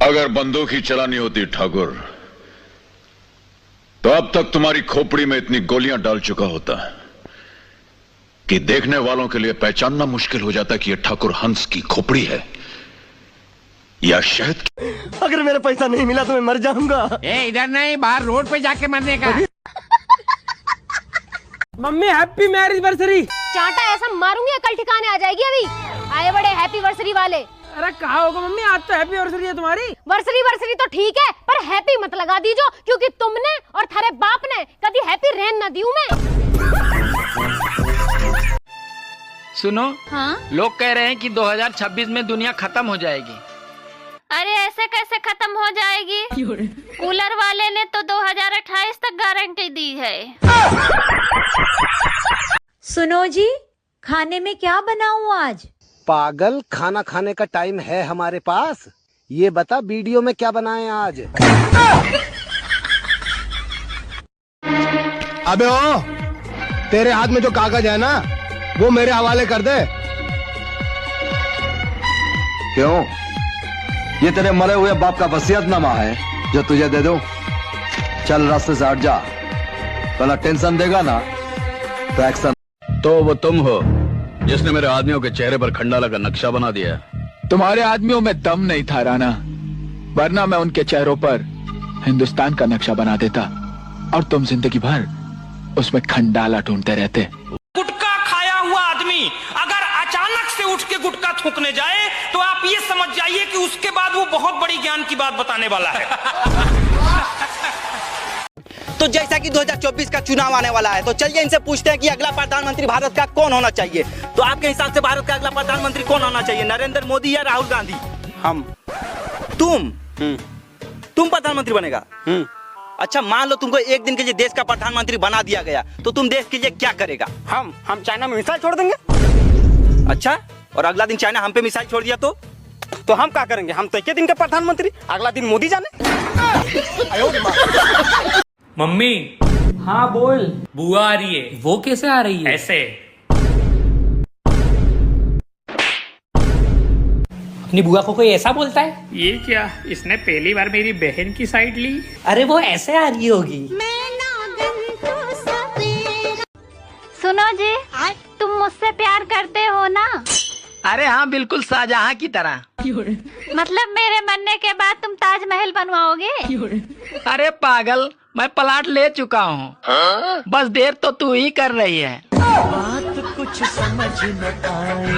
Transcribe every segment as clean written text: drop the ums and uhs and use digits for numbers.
अगर बंदूक ही चलानी होती ठाकुर, तो अब तक तुम्हारी खोपड़ी में इतनी गोलियां डाल चुका होता कि देखने वालों के लिए पहचानना मुश्किल हो जाता कि यह ठाकुर हंस की खोपड़ी है या शहद की। अगर मेरा पैसा नहीं मिला तो मैं मर जाऊंगा। इधर नहीं, बाहर रोड पे जाके मरने का। Mummy happy marriage anniversary. चांटा ऐसा मारूंगी कल ठिकाने आ जाएगी। अभी आए बड़े हैप्पी वर्सरी वाले। अरे कहा होगा मम्मी, आज तो हैप्पी वर्सरी है तुम्हारी। वर्सरी तो ठीक है, पर हैप्पी मत लगा दीजो, क्योंकि तुमने और थारे बाप ने कभी हैप्पी रहन न दियो मैं। सुनो, हाँ? लोग कह रहे हैं कि 2026 में दुनिया खत्म हो जाएगी। अरे ऐसे कैसे खत्म हो जाएगी? कूलर वाले ने तो 2028 तक गारंटी दी है। सुनो जी, खाने में क्या बनाऊं आज? पागल, खाना खाने का टाइम है हमारे पास। ये बता वीडियो में क्या बनाए आज? अबे ओ, तेरे हाथ में जो कागज है ना, वो मेरे हवाले कर दे। क्यों? ये तेरे मरे हुए बाप का वसीयतनामा है जो तुझे दे दूं? चल रास्ते से हट जा, पहला टेंशन देगा ना तो एक्शन। तो वो तुम हो जिसने मेरे आदमियों के चेहरे पर खंडाला का नक्शा बना दिया। तुम्हारे आदमियों में दम नहीं था राणा, वरना मैं उनके चेहरों पर हिंदुस्तान का नक्शा बना देता और तुम जिंदगी भर उसमें खंडाला ढूंढते रहते। गुटखा खाया हुआ आदमी अगर अचानक से उठ के गुटखा थूकने जाए तो आप ये समझ जाइए कि उसके बाद वो बहुत बड़ी ज्ञान की बात बताने वाला है। तो जैसा कि 2024 का चुनाव आने वाला है, तो चलिए इनसे पूछते हैं कि अगला प्रधानमंत्री भारत का कौन होना चाहिए। तो आपके हिसाब से भारत का अगला प्रधानमंत्री कौन होना चाहिए, नरेंद्र मोदी या राहुल गांधी? हम। तुम प्रधानमंत्री बनेगा? अच्छा, मान लो तुमको एक दिन के लिए देश का प्रधानमंत्री बना दिया गया, तो तुम देश के लिए क्या करेगा? हम चाइना में मिसाइल छोड़ देंगे। अच्छा, और अगला दिन चाइना हम पे मिसाइल छोड़ दिया तो हम क्या करेंगे? हम तो एक दिन के प्रधानमंत्री, अगला दिन मोदी जाने। मम्मी। हाँ बोल। बुआ आ रही है। वो कैसे आ रही है? ऐसे। अपनी बुआ को कोई ऐसा बोलता है? ये क्या, इसने पहली बार मेरी बहन की साइड ली? अरे वो ऐसे आ रही होगी। सुनो जी, तुम मुझसे प्यार करते हो ना? अरे हाँ, बिल्कुल शाहजहां की तरह। मतलब मेरे मरने के बाद तुम ताजमहल बनवाओगे? अरे पागल, मैं प्लाट ले चुका हूँ। बस देर तो तू ही कर रही है। बात कुछ समझ न आई,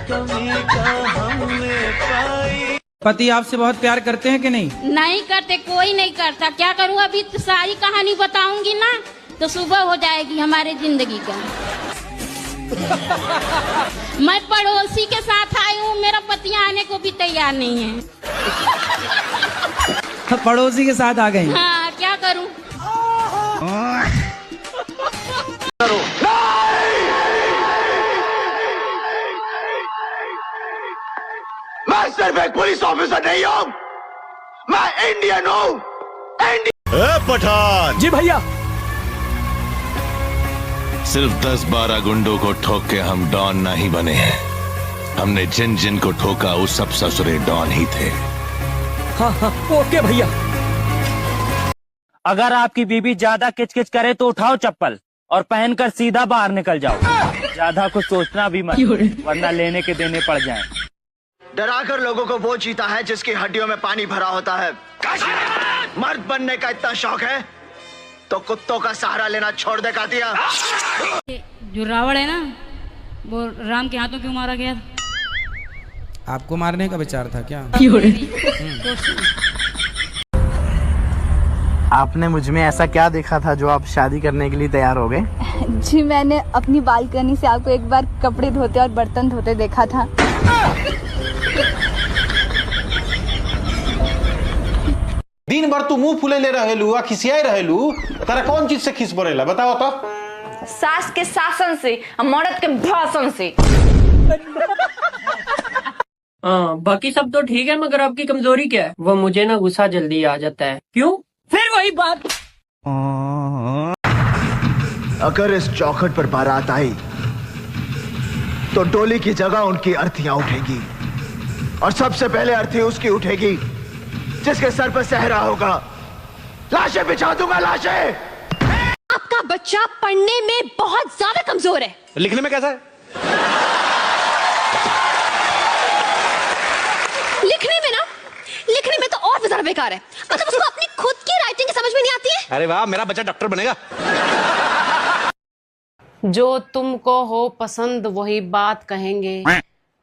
कमी का हमने पाई। पति आपसे बहुत प्यार करते हैं कि नहीं? नहीं करते, कोई नहीं करता। क्या करूँ, अभी तो सारी कहानी बताऊंगी ना तो सुबह हो जाएगी हमारे जिंदगी का। मैं पड़ोसी के साथ आई हूँ, मेरा पति आने को भी तैयार नहीं है। पड़ोसी के साथ आ गए? हाँ, क्या करूँ? मैं सिर्फ एक पुलिस ऑफिसर नहीं हूँ, मैं इंडियन हूँ। पठान जी भैया। सिर्फ 10-12 गुंडों को ठोक के हम डॉन नहीं बने हैं। हमने जिन जिन को ठोका वो सब ससुरे डॉन ही थे। हाँ ओके भैया। अगर आपकी बीबी ज्यादा किचकिच करे तो उठाओ चप्पल और पहनकर सीधा बाहर निकल जाओ। ज्यादा कुछ सोचना भी मत, वरना लेने के देने पड़ जाएं। डराकर लोगों को वो जीता है जिसकी हड्डियों में पानी भरा होता है। मर्द बनने का इतना शौक है तो कुत्तों का सहारा लेना छोड़ दे कातिया। जो रावण है ना, वो राम के हाथों क्यों मारा गया? आपको मारने का विचार था क्या? आपने मुझ में ऐसा क्या देखा था जो आप शादी करने के लिए तैयार हो गए? जी, मैंने अपनी बालकनी से आपको एक बार कपड़े धोते और बर्तन धोते देखा था। दिन भर तू मुंह फुले ले रहेलू, खिसियाई रहेलू, तेरा कौन चीज से खिस पड़ेला बताओ तो? सास के शासन से, मर्द के भाषण से। बाकी सब तो ठीक है, मगर आपकी कमजोरी क्या है? वो मुझे ना गुस्सा जल्दी आ जाता है। क्यों? फिर वही बात। अगर इस चौखट पर बारात आई तो डोली की जगह उनकी अर्थियां उठेगी और सबसे पहले अर्थी उसकी उठेगी जिसके सर पर सहरा होगा। लाशें बिछा दूंगा, लाशें। आपका बच्चा पढ़ने में बहुत ज्यादा कमजोर है। लिखने में कैसा है? लिखने में तो और भी ज्यादा बेकार है। मतलब उसको अपनी खुद की राइटिंग समझ में नहीं आती है। अरे वाह, मेरा बच्चा डॉक्टर बनेगा। जो तुमको हो पसंद वही बात कहेंगे,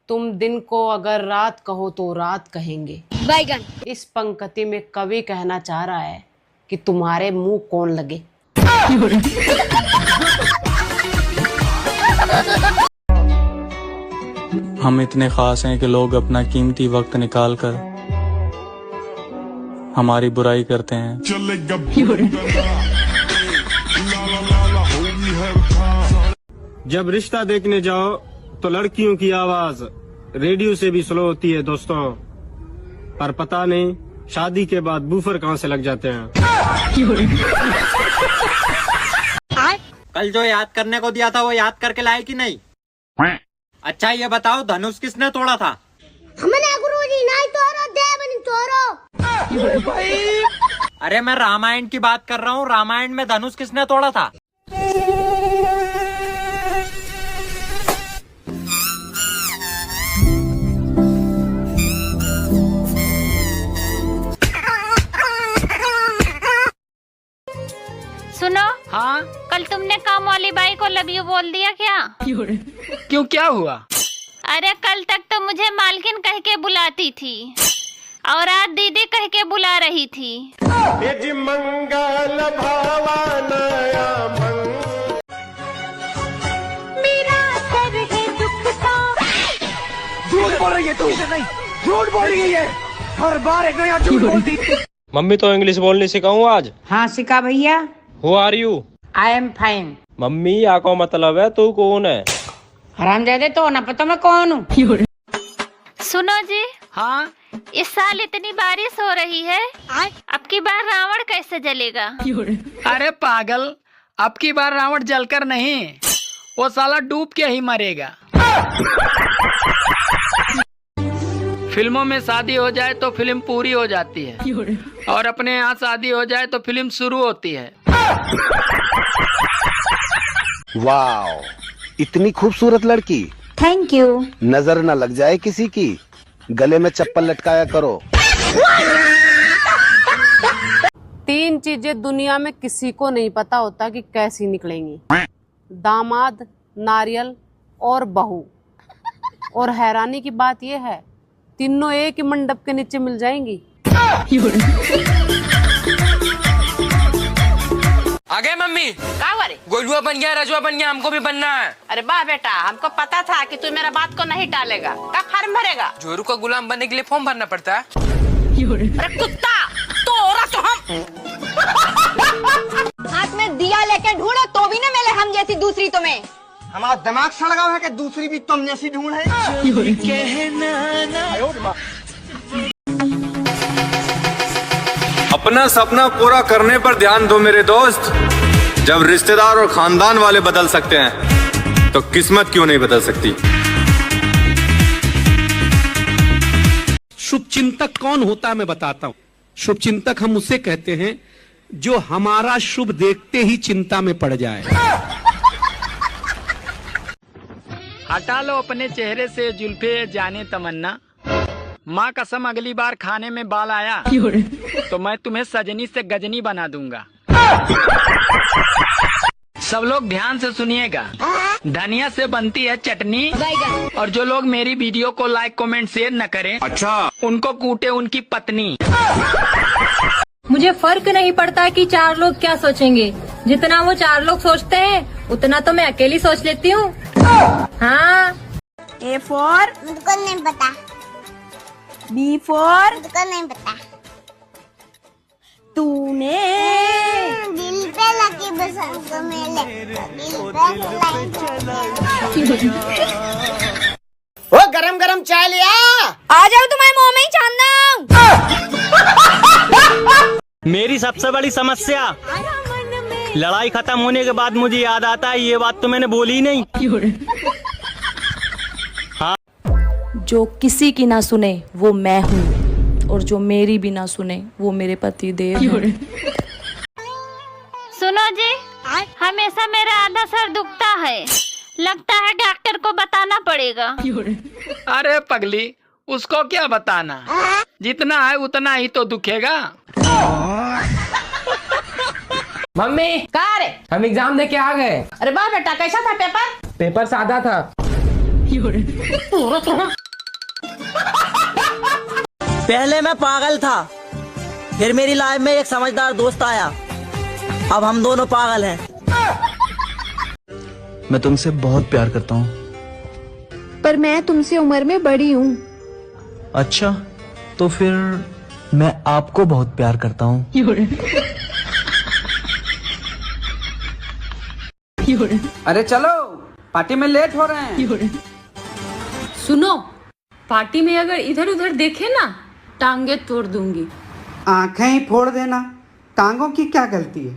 तुम दिन को अगर रात कहो तो रात कहेंगे। बैगन। इस पंक्ति में कवि कहना चाह रहा है कि तुम्हारे मुंह कौन लगे। हम इतने खास हैं कि लोग अपना कीमती वक्त निकाल कर हमारी बुराई करते हैं। जब रिश्ता देखने जाओ तो लड़कियों की आवाज रेडियो से भी स्लो होती है दोस्तों, पर पता नहीं शादी के बाद बूफर कहां से लग जाते हैं। कल जो याद करने को दिया था वो याद करके लाए कि नहीं? अच्छा ये बताओ, धनुष किसने तोड़ा था? हमने गुरुजी नहीं तोड़ो, देवनी तोड़ो। अरे मैं रामायण की बात कर रहा हूँ। रामायण में धनुष किसने तोड़ा था? सुनो। हाँ। कल तुमने काम वाली बाई को लव यू बोल दिया क्या? क्यों, क्या हुआ? अरे कल तक तो मुझे मालकिन कह के बुलाती थी और आज दीदी कह के बुला रही थी। मंगल भावनाया मेरा सर है दुख का। झूठ बोल रही है तू, झूठ बोल रही है, हर बार एक नया झूठ बोलती। मम्मी तो इंग्लिश बोलनी सिखाऊं आज। हाँ सिखा भैया। Who are you? I am fine। Mummy या को मतलब है तू कौन है? हरामजादे, तो ना पता मैं कौन हूँ। सुनो जी। हाँ। इस साल इतनी बारिश हो रही है, अब की बार रावण कैसे जलेगा? अरे पागल, अब की बार रावण जलकर नहीं, वो साला डूब के ही मरेगा। फिल्मों में शादी हो जाए तो फिल्म पूरी हो जाती है, और अपने यहाँ शादी हो जाए तो फिल्म शुरू होती है। वाओ, इतनी खूबसूरत लड़की। Thank you. नजर न लग जाए किसी की, गले में चप्पल लटकाया करो। 3 चीजें दुनिया में किसी को नहीं पता होता कि कैसी निकलेंगी: दामाद, नारियल और बहू। और हैरानी की बात यह है, तीनों एक ही मंडप के नीचे मिल जाएंगी। आ गए मम्मी? गोलुआ बन गया, रजुआ बन गया, हमको भी बनना है। अरे वाह बेटा, हमको पता था कि तू मेरा बात को नहीं टालेगा। कब फॉर्म भरेगा? जोरू का गुलाम बनने के लिए फॉर्म भरना पड़ता है। अरे कुत्ता, तोरा तो हम हाथ में दिया लेके ढूंढो तो भी न मिले हम जैसी दूसरी तुम्हें। हमारा दिमाग सड़गा है कि दूसरी भी तुम जैसी ढूंढे। अपना सपना पूरा करने पर ध्यान दो मेरे दोस्त। जब रिश्तेदार और खानदान वाले बदल सकते हैं तो किस्मत क्यों नहीं बदल सकती। शुभचिंतक कौन होता है मैं बताता हूँ। शुभचिंतक हम उसे कहते हैं जो हमारा शुभ देखते ही चिंता में पड़ जाए। हटा लो अपने चेहरे से जुल्फे जाने तमन्ना, माँ कसम अगली बार खाने में बाल आया तो मैं तुम्हें सजनी से गजनी बना दूंगा। सब लोग ध्यान से सुनिएगा, धनिया से बनती है चटनी, और जो लोग मेरी वीडियो को लाइक कमेंट शेयर न करें, अच्छा, उनको कूटे उनकी पत्नी। मुझे फर्क नहीं पड़ता कि 4 लोग क्या सोचेंगे, जितना वो 4 लोग सोचते हैं उतना तो मैं अकेली सोच लेती हूँ। हाँ। A for मुझको नहीं पता। B for मुझको नहीं पता। तूने दिल पे लगी बसंत को मेले, दिल पे वो गरम गरम चाय लिया। आ जाओ, तुम्हारे मुंह में ही छानना। मेरी सबसे बड़ी समस्या, लड़ाई खत्म होने के बाद मुझे याद आता है ये बात तो मैंने बोली ही नहीं। जो किसी की ना सुने वो मैं हूँ, और जो मेरी भी ना सुने वो मेरे पति देव हैं। सुनो जी, हमेशा मेरा आधा सर दुखता है, लगता है डॉक्टर को बताना पड़ेगा। अरे पगली, उसको क्या बताना, जितना है उतना ही तो दुखेगा। मम्मी कहा रे? हम एग्जाम दे के आ गए। अरे वाह बेटा, कैसा था पेपर? पेपर सादा था। पहले मैं पागल था, फिर मेरी लाइफ में एक समझदार दोस्त आया, अब हम दोनों पागल हैं। मैं तुमसे बहुत प्यार करता हूँ। पर मैं तुमसे उम्र में बड़ी हूँ। अच्छा, तो फिर मैं आपको बहुत प्यार करता हूँ। अरे चलो, पार्टी में लेट हो रहे हैं। सुनो, पार्टी में अगर इधर उधर देखे ना, टांगे तोड़ दूंगी। आंखें ही फोड़ देना, टांगों की क्या गलती है।